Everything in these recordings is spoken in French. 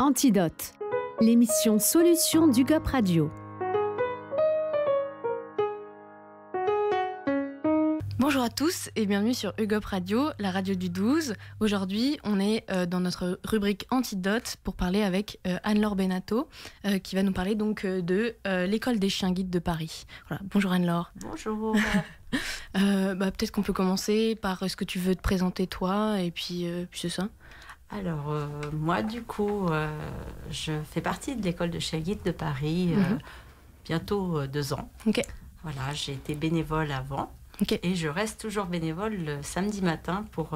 Antidote, l'émission Solutions d'UGOP Radio. Bonjour à tous et bienvenue sur UGOP Radio, la radio du 12. Aujourd'hui, on est dans notre rubrique Antidote pour parler avec Anne-Laure Benato qui va nous parler donc de l'école des chiens guides de Paris. Voilà. Bonjour Anne-Laure. Bonjour. Peut-être qu'on peut commencer par est-ce que tu veux te présenter toi et puis c'est ça. Alors, moi, du coup, je fais partie de l'école de chiens guides de Paris, bientôt 2 ans. Ok. Voilà, j'ai été bénévole avant. Okay. Et je reste toujours bénévole le samedi matin pour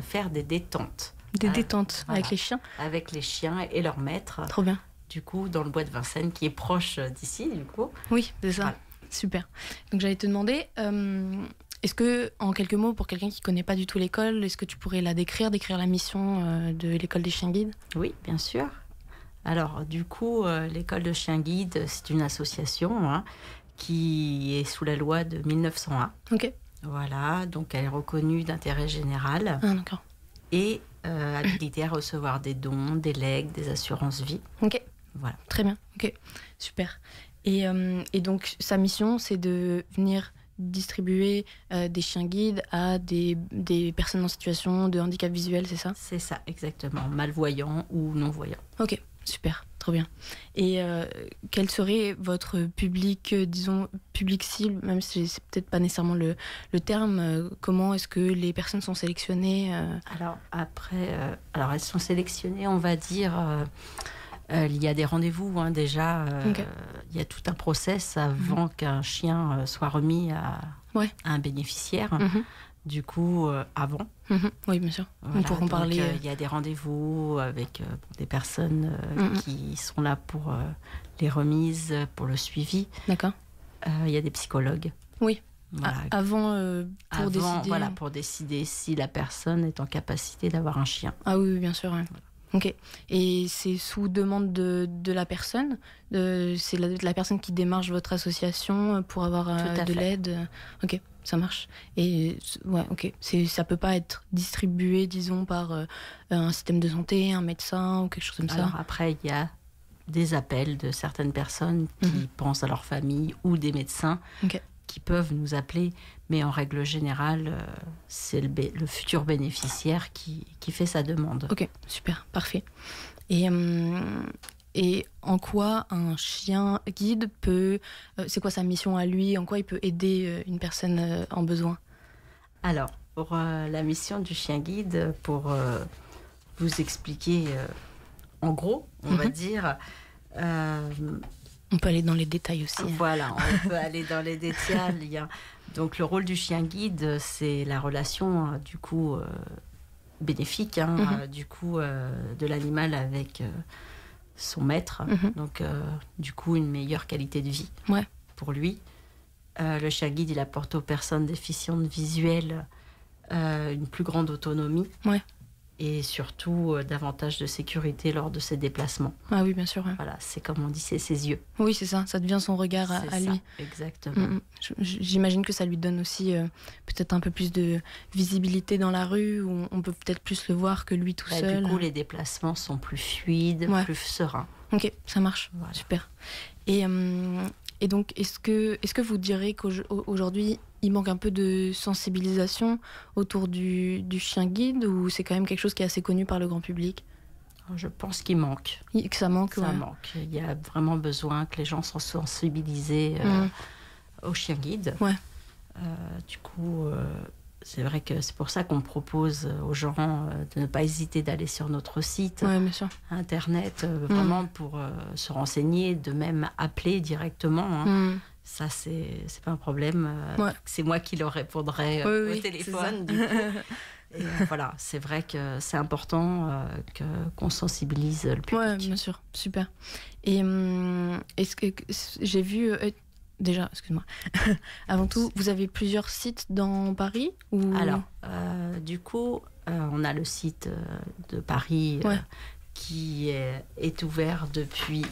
faire des détentes. Des détentes voilà, avec les chiens. Avec les chiens et leurs maîtres. Trop bien. Du coup, dans le bois de Vincennes, qui est proche d'ici, du coup. Oui, c'est ça. Voilà. Super. Donc, j'allais te demander, est-ce que, en quelques mots, pour quelqu'un qui ne connaît pas du tout l'école, est-ce que tu pourrais la décrire la mission de l'école des chiens guides ? Oui, bien sûr. Alors, du coup, l'école de chiens guides, c'est une association qui est sous la loi de 1901. Ok. Voilà, donc elle est reconnue d'intérêt général. Ah, d'accord. Et habilitée à recevoir des dons, des legs, des assurances vie. Ok. Voilà. Très bien. Ok. Super. Et donc, sa mission, c'est de venir distribuer des chiens guides à des personnes en situation de handicap visuel, c'est ça ? C'est ça, exactement. Malvoyants ou non-voyants. Ok. Super, trop bien. Et quel serait votre public, public cible, même si c'est peut-être pas nécessairement le terme, comment est-ce que les personnes sont sélectionnées Alors après, elles sont sélectionnées, on va dire, il y a des rendez-vous déjà, okay. Il y a tout un process avant qu'un chien soit remis à un bénéficiaire. Du coup, avant. Oui, bien sûr. Voilà, on pourra en parler. Il y a des rendez-vous avec des personnes qui sont là pour les remises, pour le suivi. D'accord. Il y a des psychologues. Oui. Voilà. Avant, décider. Voilà, pour décider si la personne est en capacité d'avoir un chien. Ah oui, bien sûr. Ouais. Voilà. Ok. Et c'est sous demande de la personne c'est la personne qui démarche votre association pour avoir de l'aide. Ok. Ça marche. Et ouais, ok. Ça peut pas être distribué, disons, par un système de santé, un médecin ou quelque chose comme ça. Alors après, il y a des appels de certaines personnes qui pensent à leur famille ou des médecins qui peuvent nous appeler. Mais en règle générale, c'est le futur bénéficiaire qui fait sa demande. Ok, super, parfait. Et en quoi un chien guide peut... c'est quoi sa mission à lui ? En quoi il peut aider une personne en besoin ? Alors, pour la mission du chien guide, pour vous expliquer en gros, on va dire... on peut aller dans les détails aussi. Voilà, on peut aller dans les détails. Donc, le rôle du chien guide, c'est la relation, du coup, bénéfique, du coup, de l'animal avec... son maître, donc du coup une meilleure qualité de vie pour lui. Le chien guide, il apporte aux personnes déficientes visuelles une plus grande autonomie et surtout davantage de sécurité lors de ses déplacements. Ah oui, bien sûr. Ouais. Voilà, c'est comme on dit, c'est ses yeux. Oui, c'est ça, ça devient son regard à lui. Exactement. J'imagine que ça lui donne aussi peut-être un peu plus de visibilité dans la rue, où on peut peut-être plus le voir que lui tout seul. Du coup, les déplacements sont plus fluides, plus sereins. Ok, ça marche, super. Et donc, est-ce que vous direz qu'aujourd'hui, il manque un peu de sensibilisation autour du chien guide, ou c'est quand même quelque chose qui est assez connu par le grand public ? Je pense qu'il manque. Que ça manque, Ça manque. Il y a vraiment besoin que les gens soient sensibilisés au chien guide. Ouais. Du coup, c'est vrai que c'est pour ça qu'on propose aux gens de ne pas hésiter d'aller sur notre site bien sûr. internet, vraiment pour se renseigner, de même appeler directement. Ça, c'est pas un problème. C'est moi qui leur répondrai au téléphone. Du coup. Et voilà, c'est vrai que c'est important qu'on sensibilise le public. Oui, bien sûr, super. Et est-ce que j'ai vu... Déjà, excuse-moi. Avant tout, vous avez plusieurs sites dans Paris ou... Alors, du coup, on a le site de Paris qui est ouvert depuis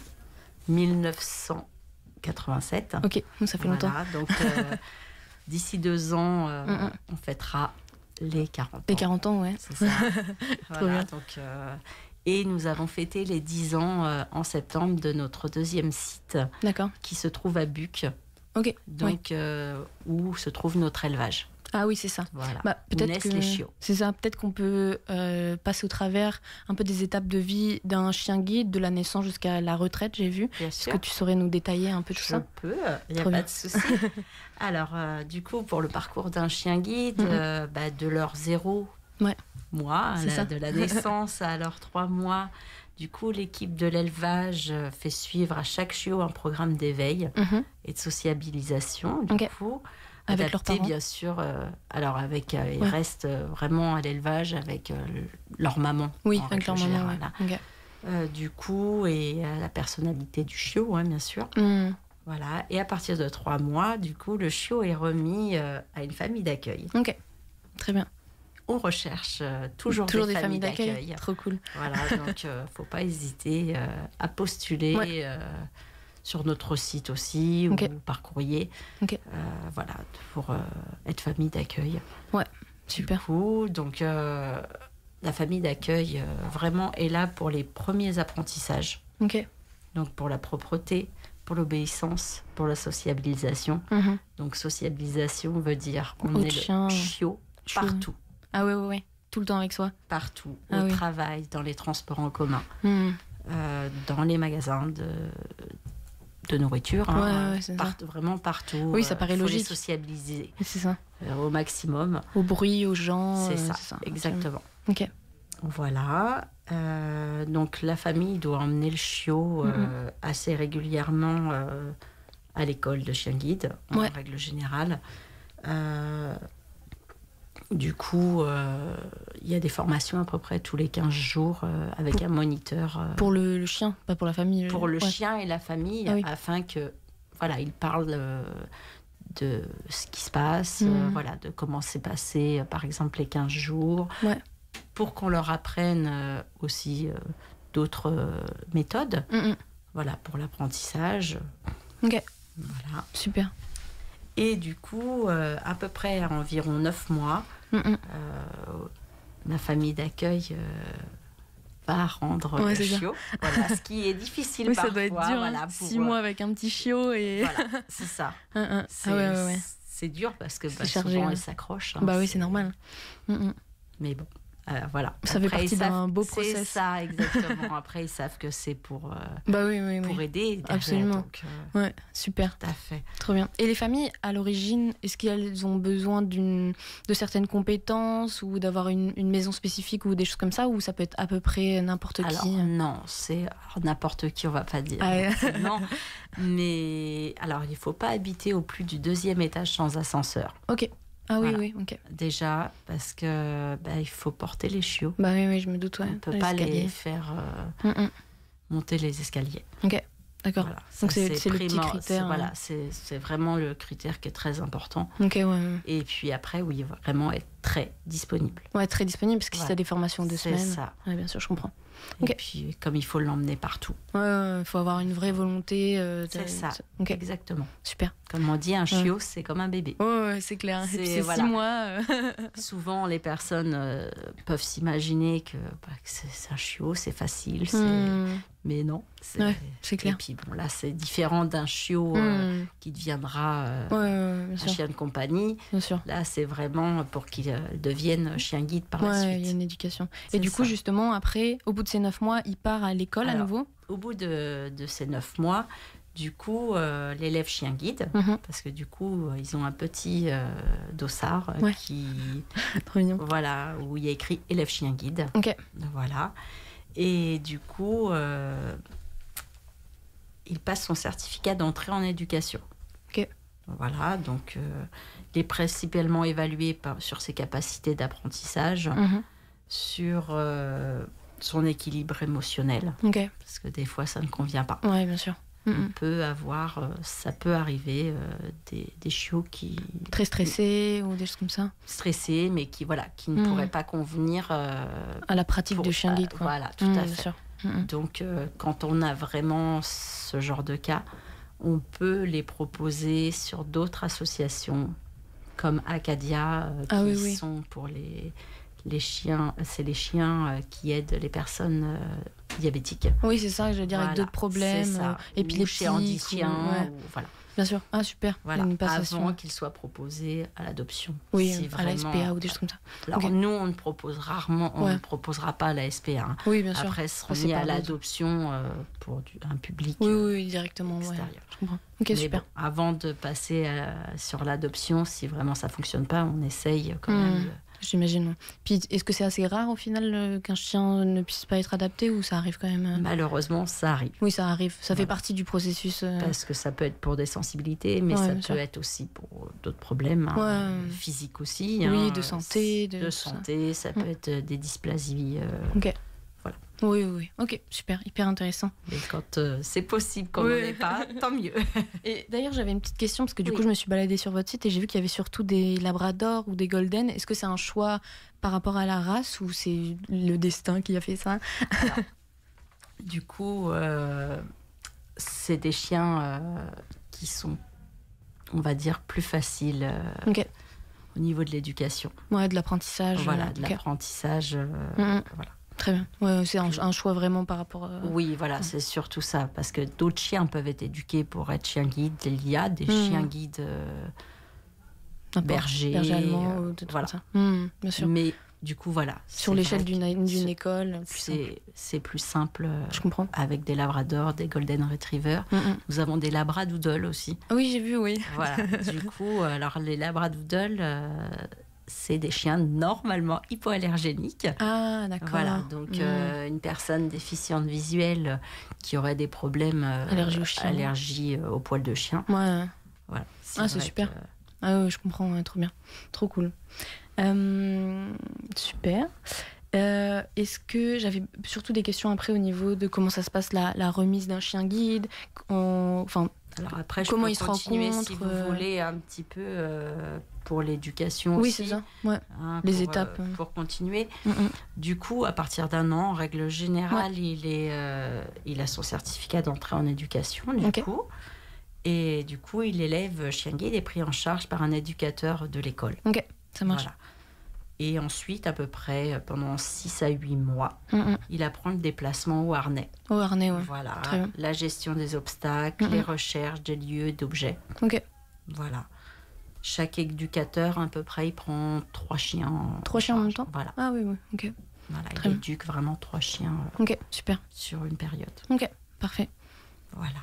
1987. Ok, ça fait longtemps. Donc, d'ici 2 ans, on fêtera les 40 ans. Les 40 ans, ouais. C'est ça. Voilà, donc, Et nous avons fêté les 10 ans en septembre de notre deuxième site, qui se trouve à Buc, donc où se trouve notre élevage. Ah oui, c'est ça. Voilà. Peut-être où naissent les chiots. C'est ça. Peut-être qu'on peut passer au travers un peu des étapes de vie d'un chien guide, de la naissance jusqu'à la retraite, j'ai vu. Bien Est-ce sûr. que tu saurais nous détailler un peu tout ça ? Je peux, il n'y a pas de souci. Alors, du coup, pour le parcours d'un chien guide, de leur 0 mois, de la naissance à leurs 3 mois, du coup, l'équipe de l'élevage fait suivre à chaque chiot un programme d'éveil et de sociabilisation, du coup. Avec leurs parents, bien sûr. Ils restent vraiment à l'élevage avec leur maman. Oui, avec leur maman. Du coup, et à la personnalité du chiot, bien sûr. Voilà. Et à partir de 3 mois, du coup, le chiot est remis à une famille d'accueil. Ok, très bien. On recherche toujours des familles d'accueil. Trop cool. Voilà, donc il ne faut pas hésiter à postuler. Sur notre site aussi, ou par courrier, voilà, pour être famille d'accueil. Ouais, super. Du coup, donc, la famille d'accueil vraiment est là pour les premiers apprentissages. Donc, pour la propreté, pour l'obéissance, pour la sociabilisation. Donc, sociabilisation veut dire on est le chiot partout. Ah ouais, tout le temps avec soi. Partout, au travail, dans les transports en commun, dans les magasins de nourriture, vraiment partout. Oui, ça paraît logique. Faut les sociabiliser. C'est ça. Au maximum. Au bruit, aux gens. C'est ça, exactement. Ok. Voilà. Donc la famille doit emmener le chiot assez régulièrement à l'école de chien guide, en règle générale. Du coup, il y a des formations à peu près tous les 15 jours avec un moniteur. Pour le chien, pas pour la famille. Pour le chien et la famille, afin que, il parle de ce qui se passe, de comment s'est passé, par exemple, les 15 jours, pour qu'on leur apprenne aussi d'autres méthodes, pour l'apprentissage. Ok. Voilà. Super. Et du coup, à peu près à environ 9 mois, ma famille d'accueil va rendre le chiot. Voilà, ce qui est difficile parfois. Ça doit être dur, 6 mois avec un petit chiot. Et... Voilà, c'est ça. C'est dur parce que souvent, elle s'accroche. Oui, c'est normal. Mais bon. Voilà. Ça fait partie d'un beau process. C'est ça, exactement. Après, ils savent que c'est pour aider. Derrière, absolument. Donc, ouais, super. Tout à fait. Trop bien. Et les familles, à l'origine, est-ce qu'elles ont besoin de certaines compétences ou d'avoir une maison spécifique ou des choses comme ça, ou ça peut être à peu près n'importe qui? Non, c'est n'importe qui, on va pas dire. Non, mais alors, il ne faut pas habiter au plus du 2e étage sans ascenseur. Ok. Ah oui, ok. Déjà, parce que il faut porter les chiots. Oui, je me doute. On ne peut pas les faire monter les escaliers. Ok, d'accord. Voilà, donc c'est le petit critère. Voilà, c'est vraiment le critère qui est très important. Ok, ouais. Et puis après, oui, vraiment être très disponible. Ouais, très disponible, parce que si tu as des formations de semaines. C'est ça. Ouais, bien sûr, je comprends. Et puis, comme il faut l'emmener partout. Ouais, il faut avoir une vraie volonté. C'est ça, exactement. Super. Comme on dit, un chiot, c'est comme un bébé. Ouais, c'est clair. C'est 6 mois. Souvent, les personnes peuvent s'imaginer que c'est un chiot, c'est facile. Mais non. C'est clair. Et puis, bon, là, c'est différent d'un chiot qui deviendra un chien de compagnie. Bien sûr. Là, c'est vraiment pour qu'il devienne chien guide par la suite. Il y a une éducation. Et du coup, justement, après, au bout de ces 9 mois, il part à l'école à nouveau? Au bout de ces 9 mois, du coup, l'élève chien guide, parce que du coup, ils ont un petit dossard qui... Trop mignon. Voilà, où il y a écrit élève chien guide. Ok. Voilà. Et du coup, il passe son certificat d'entrée en éducation. Ok. Voilà, donc il est principalement évalué sur ses capacités d'apprentissage, sur son équilibre émotionnel. Ok. Parce que des fois, ça ne convient pas. Oui, bien sûr. Ça peut arriver des chiots qui... Très stressés ou des choses comme ça. Stressés, mais qui ne pourraient pas convenir... à la pratique de chien guide, quoi. Voilà, tout à fait. Bien sûr. Donc, quand on a vraiment ce genre de cas, on peut les proposer sur d'autres associations, comme Acadia, qui sont pour les chiens qui aident les personnes diabétiques. Oui, c'est ça, je veux dire, avec d'autres problèmes, épilepsie, handicien, voilà. Bien sûr. Ah, super. Voilà, avant qu'il soit proposé à l'adoption. Oui, si à la SPA ou des choses comme ça. Alors, nous, on ne propose rarement, on ne proposera pas à la SPA. Hein. Oui, bien sûr. Après, ce sera mis à l'adoption pour un public oui, directement. extérieur. Ouais. Je comprends. Ok, mais super. Bon, avant de passer sur l'adoption, si vraiment ça ne fonctionne pas, on essaye quand même. J'imagine. Puis, est-ce que c'est assez rare au final qu'un chien ne puisse pas être adapté ou ça arrive quand même Malheureusement, ça arrive. Oui, ça arrive. Ça fait partie du processus. Parce que ça peut être pour des sensibilités, mais ça peut être aussi pour d'autres problèmes physiques aussi. Oui, de santé. De santé, ça peut être des dysplasies. Ok. Voilà. Oui. Ok, super, hyper intéressant. Et quand c'est possible qu'on n'en ait pas, tant mieux. Et d'ailleurs, j'avais une petite question, parce que du coup, je me suis baladée sur votre site et j'ai vu qu'il y avait surtout des labradors ou des golden. Est-ce que c'est un choix par rapport à la race ou c'est le destin qui a fait ça? Alors, du coup, c'est des chiens qui sont, on va dire, plus faciles au niveau de l'éducation. Ouais, de l'apprentissage. Voilà, de l'apprentissage. Voilà. Très bien. Ouais, c'est un choix vraiment par rapport... Oui, voilà, c'est surtout ça. Parce que d'autres chiens peuvent être éduqués pour être chiens guides. Il y a des chiens guides bergers. Berger allemand ou tout voilà. ça. Bien sûr. Mais du coup, voilà. Sur l'échelle d'une école, c'est plus simple. Je comprends. Avec des labradors, des golden retrievers. Nous avons des labradoodles aussi. Oui, j'ai vu, oui. Voilà. Du coup, alors les labradoodles... c'est des chiens normalement hypoallergéniques. Ah, d'accord. Voilà, donc une personne déficiente visuelle qui aurait des problèmes allergie au poil de chien. Ouais. Voilà, c'est super. Ah oui, je comprends, trop bien. Trop cool. Super. Est-ce que j'avais surtout des questions après au niveau de comment ça se passe la remise d'un chien guide, alors après, comment ils se rencontrent, si vous voulez un petit peu pour l'éducation aussi. Oui, c'est ça. Ouais. Les étapes. Pour continuer. Du coup, à partir d'1 an, en règle générale, il a son certificat d'entrée en éducation, du coup. Et du coup, il élève chien guide et pris en charge par un éducateur de l'école. Ok, ça marche. Voilà. Et ensuite, à peu près pendant 6 à 8 mois, il apprend le déplacement au harnais. Au harnais, oui. Voilà, la gestion des obstacles, les recherches des lieux et d'objets. Ok. Voilà. Chaque éducateur, à peu près, il prend 3 chiens. 3 chiens en même temps. Voilà. Ah oui, ok. Voilà, il éduque vraiment 3 chiens. Ok, super. Sur une période. Ok, parfait. Voilà.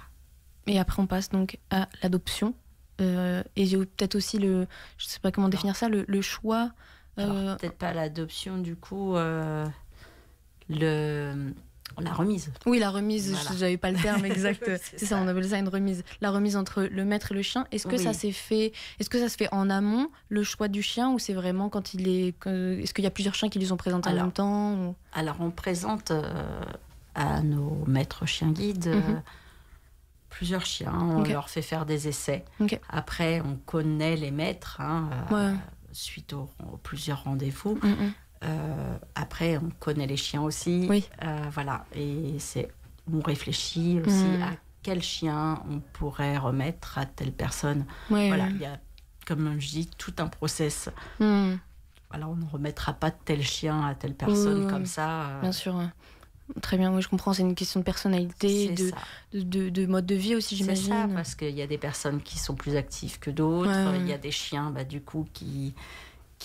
Et après, on passe donc à l'adoption. Et peut-être aussi je ne sais pas comment définir ça, le choix... Alors, peut-être pas l'adoption, du coup, la remise. Oui, la remise, voilà. J'avais pas le terme exact. c'est ça, on appelle ça une remise. La remise entre le maître et le chien. Est-ce que ça s'est fait? Est-ce que ça se fait en amont, le choix du chien, ou c'est vraiment quand il est? Est-ce qu'il y a plusieurs chiens qui lui sont présentés en même temps ou... Alors, on présente à nos maîtres chiens guides plusieurs chiens. On leur fait faire des essais. Après, on connaît les maîtres. Suite aux plusieurs rendez-vous. Après, on connaît les chiens aussi. Oui. Voilà. Et on réfléchit aussi à quel chien on pourrait remettre à telle personne. Voilà. Il y a, comme je dis, tout un process. Voilà, on ne remettra pas tel chien à telle personne comme ça. Bien sûr. Très bien, oui, je comprends. C'est une question de personnalité, de mode de vie aussi, j'imagine. C'est ça, parce qu'il y a des personnes qui sont plus actives que d'autres. Il y a des chiens, du coup, qui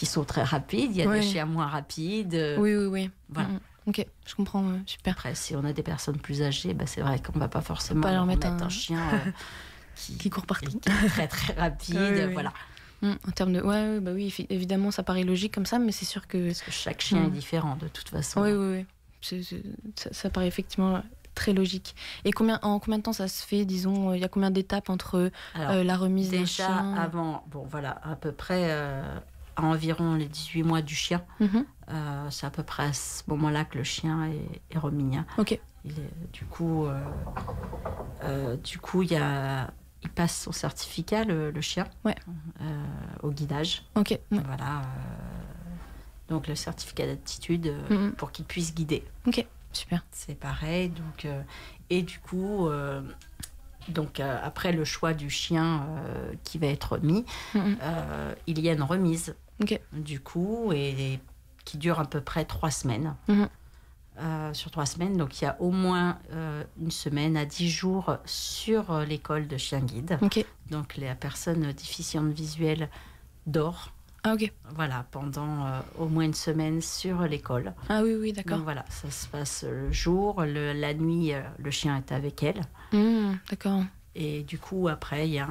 sont très rapides. Il y a des chiens moins rapides. Oui. Voilà. Ok, je comprends, super. Après, si on a des personnes plus âgées, c'est vrai qu'on ne va pas forcément leur mettre un chien qui court partout. Qui est très, très rapide. Voilà. En termes de... oui, évidemment, ça paraît logique comme ça, mais c'est sûr que... Parce que chaque chien est différent, de toute façon. Oui. Ça paraît effectivement très logique. Et en combien de temps ça se fait, disons, il y a combien d'étapes entre la remise d'un chien? Déjà, avant, à peu près à environ les 18 mois du chien, c'est à peu près à ce moment-là que le chien est remis. Ok. Du coup, il passe son certificat, le chien, au guidage. Ok. Voilà. Donc le certificat d'aptitude pour qu'il puisse guider. Ok, super. C'est pareil. Donc, et du coup, après le choix du chien qui va être mis, il y a une remise. Okay. Du coup, et qui dure à peu près 3 semaines. Sur 3 semaines, donc il y a au moins une semaine à 10 jours sur l'école de chien guide. Donc la personne déficiente visuelle dort. Voilà, pendant au moins une semaine sur l'école. Oui, d'accord. Donc voilà, ça se passe le jour, la nuit, le chien est avec elle. D'accord. Et du coup, après, il y a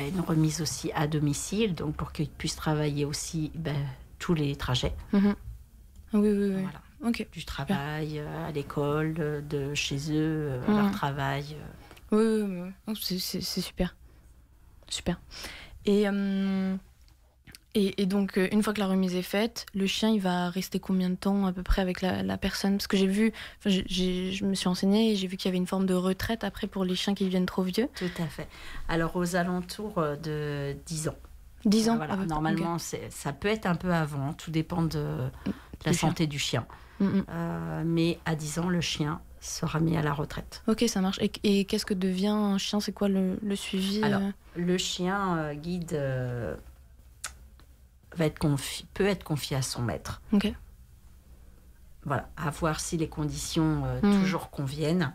une remise aussi à domicile, donc pour qu'ils puissent travailler aussi tous les trajets. Oui. Voilà. Du travail à l'école, de chez eux, à leur travail. Oui. C'est super. Super. Et donc, une fois que la remise est faite, le chien, il va rester combien de temps à peu près avec la personne? Parce que je me suis renseignée et j'ai vu qu'il y avait une forme de retraite après pour les chiens qui deviennent trop vieux. Tout à fait. Alors, aux alentours de 10 ans. 10 ans Voilà. Normalement, ça peut être un peu avant, tout dépend de la santé du chien. Mais à 10 ans, le chien sera mis à la retraite. Ça marche. Et qu'est-ce que devient un chien? C'est quoi le suivi? Alors, le chien guide peut être confié à son maître. Voilà, à voir si les conditions toujours conviennent.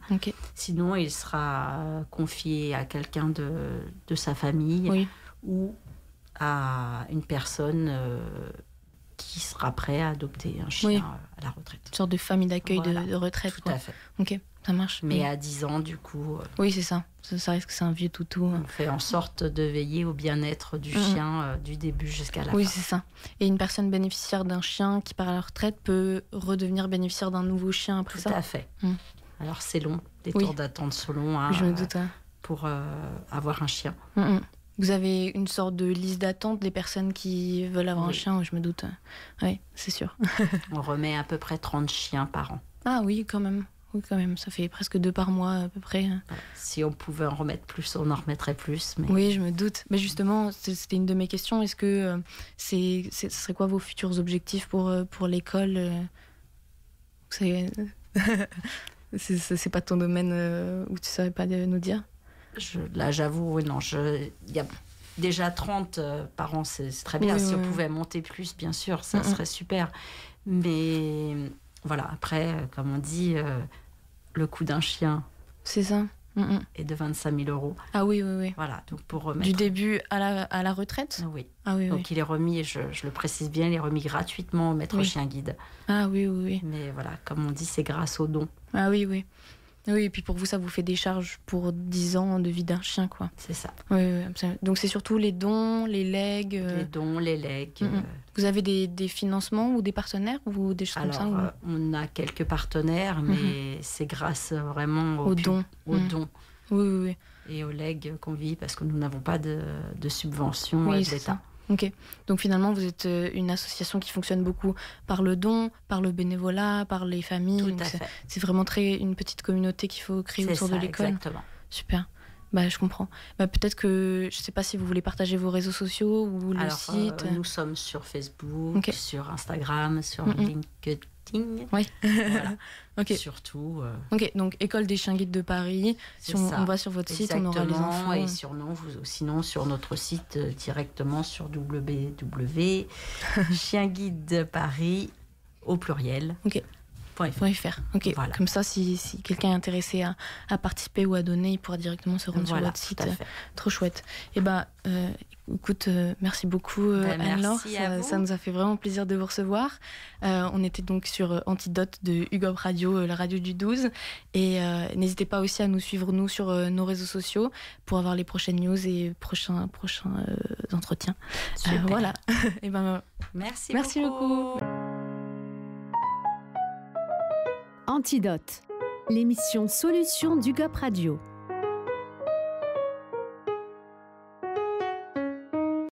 Sinon, il sera confié à quelqu'un de sa famille ou à une personne qui sera prêt à adopter un chien à la retraite. Une sorte de famille d'accueil de retraite. Tout à fait. Ça marche. Mais à 10 ans, du coup... oui, c'est ça. Ça risque que c'est un vieux toutou. On fait en sorte de veiller au bien-être du chien du début jusqu'à la fin. Oui, c'est ça. Et une personne bénéficiaire d'un chien qui part à la retraite peut redevenir bénéficiaire d'un nouveau chien après ça? Tout à fait. Alors, c'est long. Les temps d'attente sont longs je me doute. Pour avoir un chien. Vous avez une sorte de liste d'attente des personnes qui veulent avoir un chien, je me doute. Oui, c'est sûr. On remet à peu près 30 chiens par an. Ah oui, quand même. Ça fait presque 2 par mois à peu près. Si on pouvait en remettre plus, on en remettrait plus. Mais... Oui, je me doute. Mais justement, c'était une de mes questions. Est-ce que ce serait quoi vos futurs objectifs pour l'école? C'est pas ton domaine où tu saurais pas nous dire? Là, j'avoue, non. Il y a déjà 30 par an, c'est très bien. Si on pouvait monter plus, bien sûr, ça serait super. Mais voilà, après, comme on dit, le coût d'un chien, c'est ça, est de 25 000 €. Ah oui. Voilà, donc pour remettre... Du début à la retraite? Oui. Oui. Donc il est remis, je le précise bien, il est remis gratuitement au maître chien guide. Ah oui. Mais voilà, comme on dit, c'est grâce aux dons. Ah oui. Oui, et puis pour vous, ça vous fait des charges pour 10 ans de vie d'un chien, quoi. C'est ça. Oui, absolument. Donc c'est surtout les dons, les legs. Les dons, les legs. Vous avez des financements ou des partenaires ou des choses comme ça? Alors, on a quelques partenaires, mais c'est grâce vraiment aux dons. Oui. Et aux legs qu'on vit, parce que nous n'avons pas de subvention de l'État. Donc finalement, vous êtes une association qui fonctionne beaucoup par le don, par le bénévolat, par les familles. Tout à fait. C'est vraiment une petite communauté qu'il faut créer autour de l'école. Exactement. Super. Je comprends. Peut-être que, je ne sais pas si vous voulez partager vos réseaux sociaux ou le site. Nous sommes sur Facebook, sur Instagram, sur LinkedIn. Oui. Voilà. Surtout. Donc École des chiens guides de Paris. Si on va sur votre site, on aura les infos. Et sinon sur notre site directement sur www.chienguideparis au pluriel. .fr. Voilà. Comme ça, si quelqu'un est intéressé à participer ou à donner, il pourra directement se rendre sur votre site. Trop chouette. Écoute, merci beaucoup Anne-Laure. Ça nous a fait vraiment plaisir de vous recevoir. On était donc sur Antidote de UGOP Radio, la radio du 12. Et n'hésitez pas aussi à nous suivre sur nos réseaux sociaux pour avoir les prochaines news et prochains entretiens. Voilà. Merci beaucoup. Antidote, l'émission Solutions d'UGOP Radio.